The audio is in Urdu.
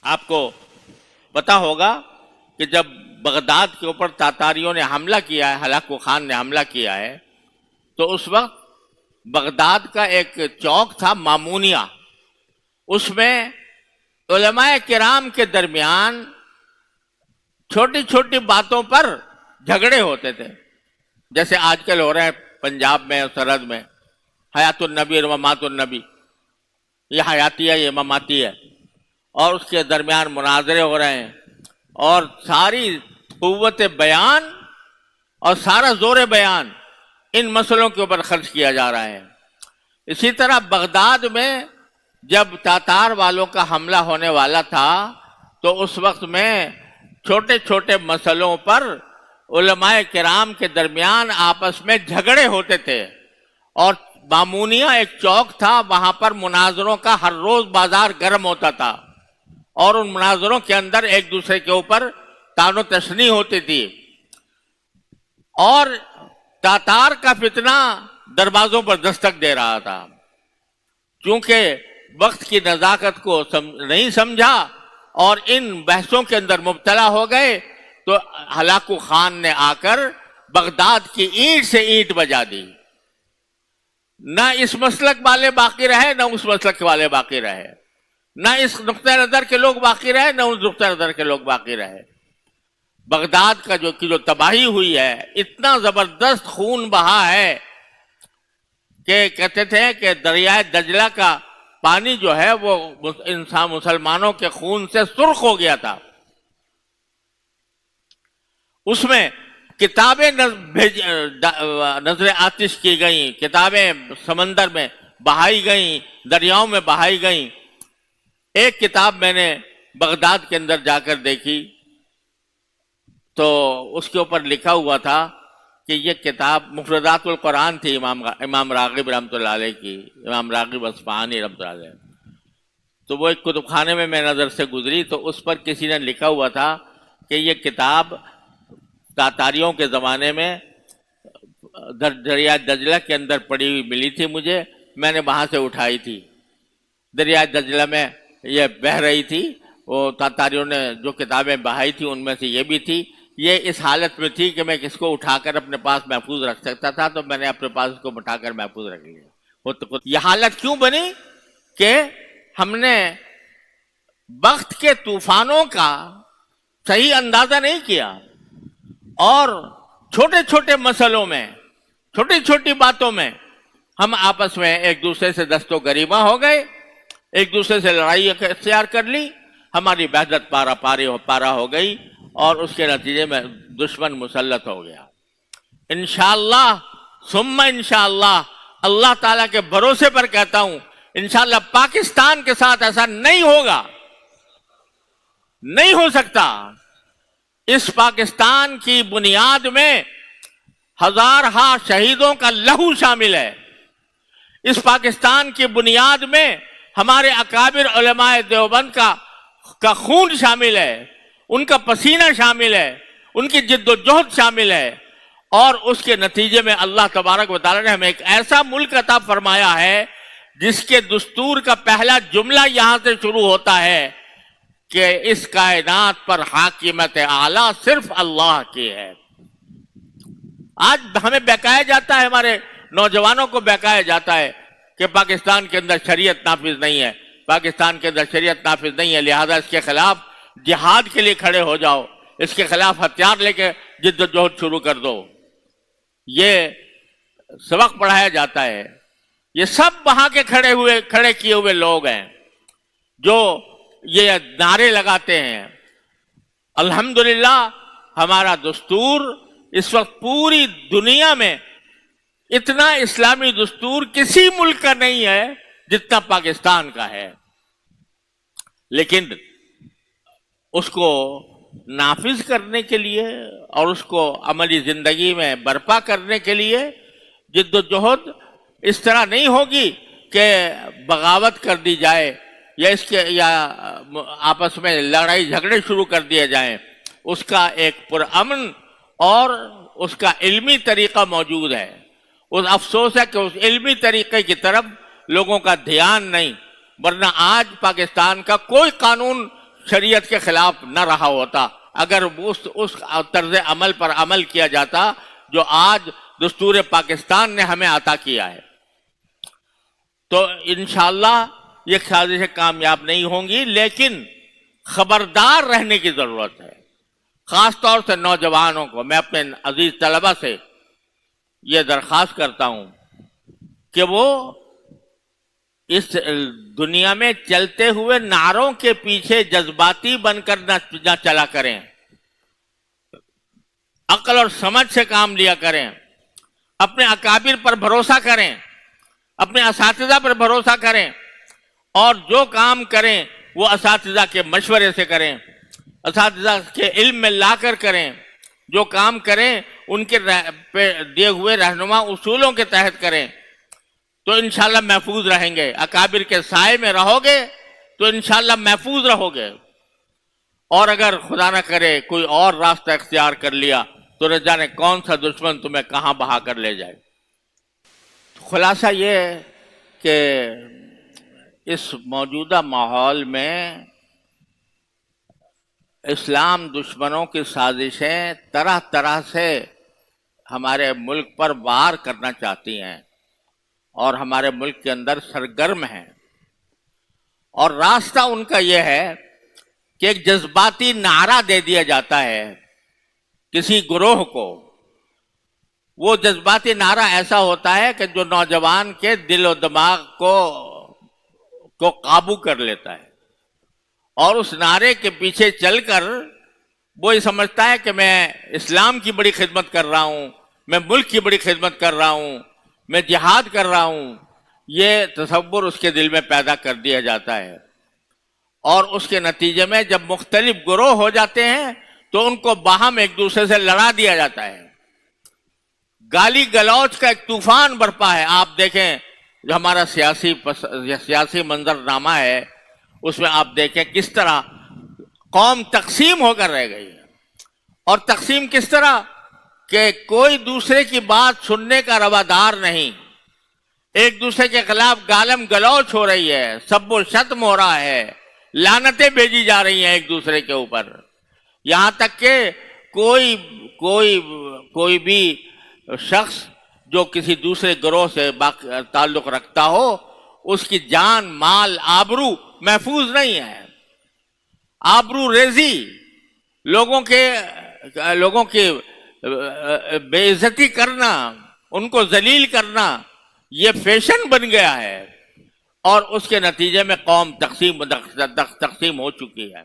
آپ کو پتا ہوگا کہ جب بغداد کے اوپر تاتاریوں نے حملہ کیا ہے، ہلاکو خان نے حملہ کیا ہے، تو اس وقت بغداد کا ایک چوک تھا مامونیہ، اس میں علماء کرام کے درمیان چھوٹی چھوٹی باتوں پر جھگڑے ہوتے تھے، جیسے آج کل ہو رہے ہیں پنجاب میں اور سرحد میں، حیات النبی اور ممات النبی، یہ حیاتی ہے یہ مماتی ہے، اور اس کے درمیان مناظرے ہو رہے ہیں، اور ساری قوت بیان اور سارا زور بیان ان مسئلوں کے اوپر خرچ کیا جا رہا ہے۔ اسی طرح بغداد میں جب تاتار والوں کا حملہ ہونے والا تھا تو اس وقت میں چھوٹے چھوٹے مسئلوں پر علماء کرام کے درمیان آپس میں جھگڑے ہوتے تھے، اور مامونیہ ایک چوک تھا، وہاں پر مناظروں کا ہر روز بازار گرم ہوتا تھا، اور ان مناظروں کے اندر ایک دوسرے کے اوپر طعن و تشنیع ہوتی تھی، اور تاتار کا فتنہ دروازوں پر دستک دے رہا تھا۔ چونکہ وقت کی نزاکت کو نہیں سمجھا اور ان بحثوں کے اندر مبتلا ہو گئے، تو ہلاکو خان نے آ کر بغداد کی اینٹ سے اینٹ بجا دی، نہ اس مسلک والے باقی رہے نہ اس مسلک والے باقی رہے، نہ اس نقطہ نظر کے لوگ باقی رہے نہ اس نقطہ نظر کے لوگ باقی رہے۔ بغداد کا جو تباہی ہوئی ہے، اتنا زبردست خون بہا ہے کہ کہتے تھے کہ دریائے دجلہ کا پانی جو ہے وہ انسان مسلمانوں کے خون سے سرخ ہو گیا تھا۔ اس میں کتابیں نظر آتش کی گئیں، کتابیں سمندر میں بہائی گئیں، دریاؤں میں بہائی گئیں۔ ایک کتاب میں نے بغداد کے اندر جا کر دیکھی تو اس کے اوپر لکھا ہوا تھا کہ یہ کتاب مفردات القرآن تھی، امام راغب رحمۃ اللہ علیہ کی، امام راغب اصفہانی رحمۃ اللہ علیہ۔ تو وہ ایک کتب خانے میں نظر سے گزری تو اس پر کسی نے لکھا ہوا تھا کہ یہ کتاب تاتاریوں کے زمانے میں دریائے دجلہ کے اندر پڑی ہوئی ملی تھی مجھے، میں نے وہاں سے اٹھائی تھی۔ دریائے دجلہ میں یہ بہہ رہی تھی، وہ تاتاریوں نے جو کتابیں بہائی تھی ان میں سے یہ بھی تھی۔ یہ اس حالت میں تھی کہ میں کس کو اٹھا کر اپنے پاس محفوظ رکھ سکتا تھا، تو میں نے اپنے پاس اس کو اٹھا کر محفوظ رکھ لیا۔ یہ حالت کیوں بنی کہ ہم نے وقت کے طوفانوں کا صحیح اندازہ نہیں کیا، اور چھوٹے چھوٹے مسئلوں میں، چھوٹی چھوٹی باتوں میں ہم آپس میں ایک دوسرے سے دست و گریباں ہو گئے، ایک دوسرے سے لڑائی اختیار کر لی، ہماری وحدت پارا ہو گئی، اور اس کے نتیجے میں دشمن مسلط ہو گیا۔ انشاءاللہ ثم انشاءاللہ، اللہ تعالیٰ کے بھروسے پر کہتا ہوں، انشاءاللہ پاکستان کے ساتھ ایسا نہیں ہوگا، نہیں ہو سکتا۔ اس پاکستان کی بنیاد میں ہزارہا شہیدوں کا لہو شامل ہے، اس پاکستان کی بنیاد میں ہمارے اکابر علماء دیوبند کا خون شامل ہے، ان کا پسینہ شامل ہے، ان کی جد و جہد شامل ہے، اور اس کے نتیجے میں اللہ تبارک و تعالیٰ نے ہمیں ایک ایسا ملک عطا فرمایا ہے جس کے دستور کا پہلا جملہ یہاں سے شروع ہوتا ہے کہ اس کائنات پر حاکمیت اعلیٰ صرف اللہ کی ہے۔ آج ہمیں بہکایا جاتا ہے، ہمارے نوجوانوں کو بہکایا جاتا ہے کہ پاکستان کے اندر شریعت نافذ نہیں ہے، پاکستان کے اندر شریعت نافذ نہیں ہے، لہذا اس کے خلاف جہاد کے لیے کھڑے ہو جاؤ، اس کے خلاف ہتھیار لے کے جد و جہد شروع کر دو۔ یہ سبق پڑھایا جاتا ہے۔ یہ سب وہاں کے کھڑے کیے ہوئے لوگ ہیں جو یہ نعرے لگاتے ہیں۔ الحمدللہ ہمارا دستور اس وقت پوری دنیا میں اتنا اسلامی دستور کسی ملک کا نہیں ہے جتنا پاکستان کا ہے، لیکن اس کو نافذ کرنے کے لیے اور اس کو عملی زندگی میں برپا کرنے کے لیے جد و جہد اس طرح نہیں ہوگی کہ بغاوت کر دی جائے یا آپس میں لڑائی جھگڑے شروع کر دیے جائیں۔ اس کا ایک پرامن اور اس کا علمی طریقہ موجود ہے۔ اس افسوس ہے کہ اس علمی طریقے کی طرف لوگوں کا دھیان نہیں، ورنہ آج پاکستان کا کوئی قانون شریعت کے خلاف نہ رہا ہوتا اگر اس طرز عمل پر عمل کیا جاتا جو آج دستور پاکستان نے ہمیں عطا کیا ہے. تو انشاءاللہ یہ سازشیں کامیاب نہیں ہوں گی، لیکن خبردار رہنے کی ضرورت ہے. خاص طور سے نوجوانوں کو میں اپنے عزیز طلبہ سے یہ درخواست کرتا ہوں کہ وہ اس دنیا میں چلتے ہوئے نعروں کے پیچھے جذباتی بن کر نہ چلا کریں، عقل اور سمجھ سے کام لیا کریں، اپنے اکابر پر بھروسہ کریں، اپنے اساتذہ پر بھروسہ کریں، اور جو کام کریں وہ اساتذہ کے مشورے سے کریں، اساتذہ کے علم میں لا کر کریں. جو کام کریں ان کے دیے ہوئے رہنما اصولوں کے تحت کریں تو انشاءاللہ محفوظ رہیں گے. اکابر کے سائے میں رہو گے تو انشاءاللہ محفوظ رہو گے. اور اگر خدا نہ کرے کوئی اور راستہ اختیار کر لیا تو نہ جانے کون سا دشمن تمہیں کہاں بہا کر لے جائے. خلاصہ یہ ہے کہ اس موجودہ ماحول میں اسلام دشمنوں کی سازشیں طرح طرح سے ہمارے ملک پر وار کرنا چاہتی ہیں اور ہمارے ملک کے اندر سرگرم ہیں. اور راستہ ان کا یہ ہے کہ ایک جذباتی نعرہ دے دیا جاتا ہے کسی گروہ کو. وہ جذباتی نعرہ ایسا ہوتا ہے کہ جو نوجوان کے دل و دماغ کو قابو کر لیتا ہے، اور اس نعرے کے پیچھے چل کر وہ یہ سمجھتا ہے کہ میں اسلام کی بڑی خدمت کر رہا ہوں، میں ملک کی بڑی خدمت کر رہا ہوں، میں جہاد کر رہا ہوں. یہ تصور اس کے دل میں پیدا کر دیا جاتا ہے، اور اس کے نتیجے میں جب مختلف گروہ ہو جاتے ہیں تو ان کو باہم ایک دوسرے سے لڑا دیا جاتا ہے. گالی گلوچ کا ایک طوفان برپا ہے. آپ دیکھیں جو ہمارا سیاسی منظرنامہ ہے اس میں آپ دیکھیں کس طرح قوم تقسیم ہو کر رہ گئی ہے. اور تقسیم کس طرح کہ کوئی دوسرے کی بات سننے کا روادار نہیں، ایک دوسرے کے خلاف گالم گلوچ ہو رہی ہے، سب و شتم ہو رہا ہے، لعنتیں بھیجی جا رہی ہیں ایک دوسرے کے اوپر. یہاں تک کہ کوئی بھی شخص جو کسی دوسرے گروہ سے تعلق رکھتا ہو اس کی جان مال آبرو محفوظ نہیں ہے. آبرو ریزی، لوگوں کے بے عزتی کرنا، ان کو ذلیل کرنا، یہ فیشن بن گیا ہے، اور اس کے نتیجے میں قوم تقسیم ہو چکی ہے.